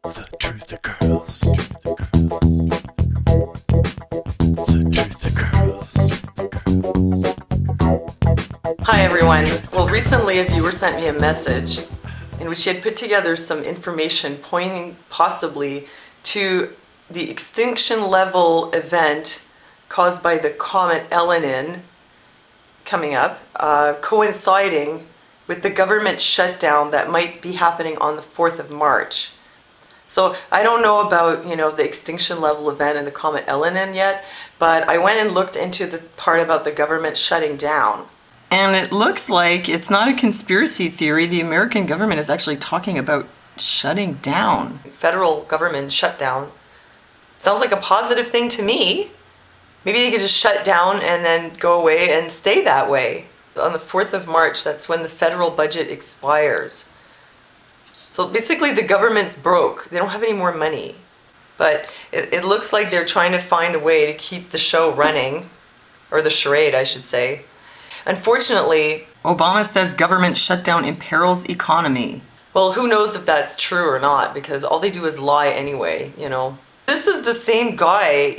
The truth occurs. The truth occurs. Hi everyone. Well, recently a viewer sent me a message in which she had put together some information pointing possibly to the extinction level event caused by the Comet Elenin coming up, coinciding with the government shutdown that might be happening on the 4th of March. So I don't know about, the extinction level event in the Comet Elenin yet, but I went and looked into the part about the government shutting down. And it looks like it's not a conspiracy theory. The American government is actually talking about shutting down. Federal government shutdown. Sounds like a positive thing to me. Maybe they could just shut down and then go away and stay that way. On the 4th of March, that's when the federal budget expires. So basically the government's broke. They don't have any more money. But it looks like they're trying to find a way to keep the show running, or the charade, I should say. Unfortunately, Obama says government shutdown imperils economy. Well, who knows if that's true or not, because all they do is lie anyway, This is the same guy,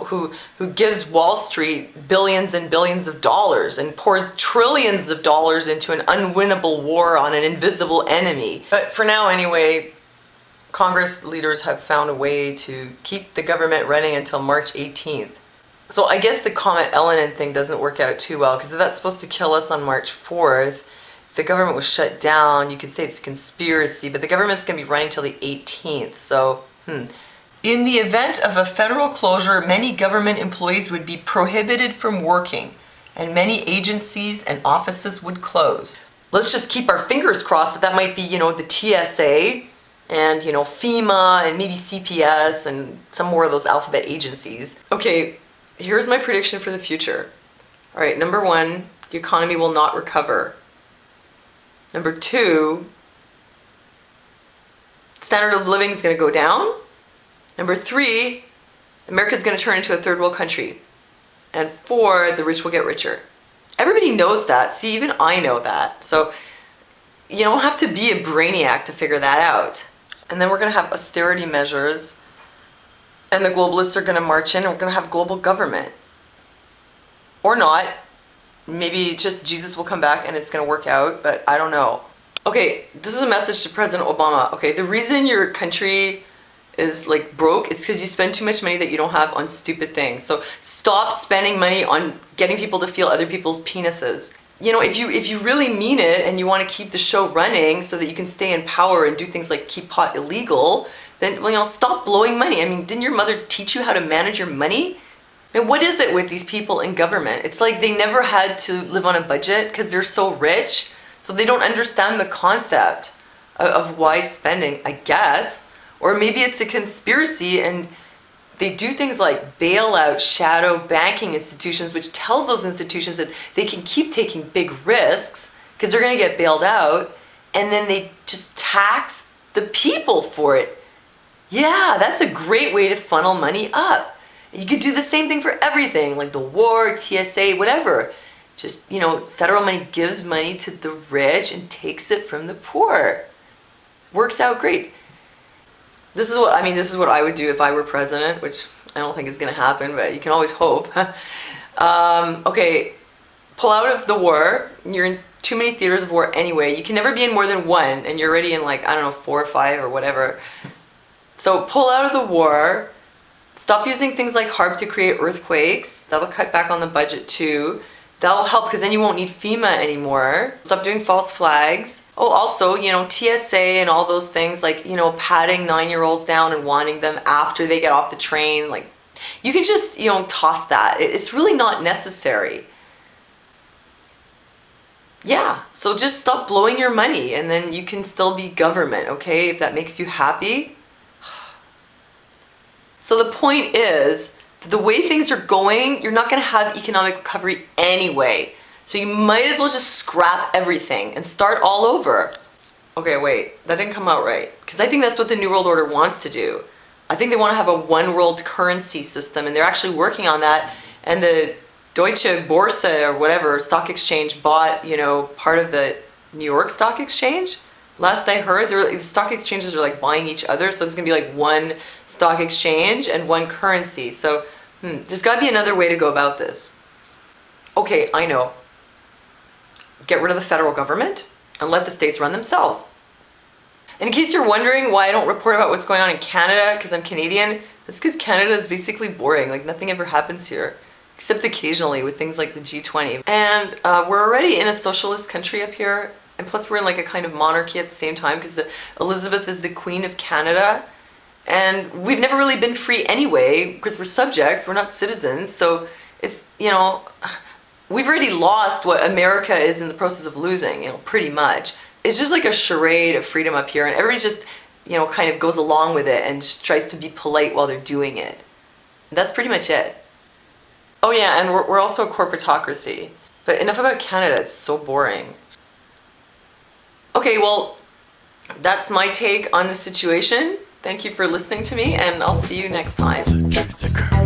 who gives Wall Street billions and billions of dollars and pours trillions of dollars into an unwinnable war on an invisible enemy. But for now anyway, Congress leaders have found a way to keep the government running until March 18th. So I guess the Comet Elenin thing doesn't work out too well, because if that's supposed to kill us on March 4th, if the government was shut down, you could say it's a conspiracy, but the government's going to be running till the 18th, so, In the event of a federal closure, many government employees would be prohibited from working, and many agencies and offices would close. Let's just keep our fingers crossed that might be, the TSA, and, FEMA, and maybe CPS, and some more of those alphabet agencies. Okay, here's my prediction for the future. All right, number 1, the economy will not recover. Number 2, standard of living is going to go down. Number 3, America's going to turn into a third world country. And 4, the rich will get richer. Everybody knows that. See, even I know that. So you don't have to be a brainiac to figure that out. And then we're going to have austerity measures. And the globalists are going to march in and we're going to have global government. Or not. Maybe just Jesus will come back and it's going to work out, but I don't know. Okay, this is a message to President Obama. Okay, the reason your country is broke, it's because you spend too much money that you don't have on stupid things. So stop spending money on getting people to feel other people's penises. If you really mean it and you want to keep the show running so that you can stay in power and do things like keep pot illegal, then stop blowing money. I mean, didn't your mother teach you how to manage your money? I mean, what is it with these people in government? It's like they never had to live on a budget because they're so rich, so they don't understand the concept of wise spending, I guess. Or maybe it's a conspiracy and they do things like bail out shadow banking institutions, which tells those institutions that they can keep taking big risks because they're going to get bailed out, and then they just tax the people for it. Yeah, that's a great way to funnel money up. You could do the same thing for everything, like the war, TSA, whatever. Just, federal money gives money to the rich and takes it from the poor. Works out great. This is what I would do if I were president, which I don't think is going to happen, but you can always hope. Okay, pull out of the war. You're in too many theaters of war anyway. You can never be in more than one, and you're already in 4 or 5 or whatever. So pull out of the war. Stop using things like HARP to create earthquakes. That'll cut back on the budget too. That'll help because then you won't need FEMA anymore. Stop doing false flags. Oh, also, TSA and all those things patting 9-year-olds down and wanting them after they get off the train. You can just, toss that. It's really not necessary. Yeah, so just stop blowing your money and then you can still be government, okay? If that makes you happy. So the point is, the way things are going, you're not going to have economic recovery anyway. So you might as well just scrap everything and start all over. Okay, wait, that didn't come out right. Because I think that's what the New World Order wants to do. I think they want to have a one world currency system, and they're actually working on that. And the Deutsche Börse or whatever stock exchange bought, part of the New York Stock Exchange. Last I heard, the stock exchanges are like buying each other, so there's gonna be like one stock exchange and one currency. So there's gotta be another way to go about this. Okay, I know. Get rid of the federal government and let the states run themselves. And in case you're wondering why I don't report about what's going on in Canada because I'm Canadian, that's because Canada is basically boring. Like nothing ever happens here, except occasionally with things like the G20. And we're already in a socialist country up here. And plus we're in like a kind of monarchy at the same time because Elizabeth is the Queen of Canada. And we've never really been free anyway because we're subjects, we're not citizens. So it's, we've already lost what America is in the process of losing, pretty much. It's just like a charade of freedom up here, and everybody just, kind of goes along with it and just tries to be polite while they're doing it. And that's pretty much it. Oh yeah, and we're also a corporatocracy. But enough about Canada, it's so boring. Okay, well, that's my take on the situation. Thank you for listening to me, and I'll see you next time. The truth, the girls.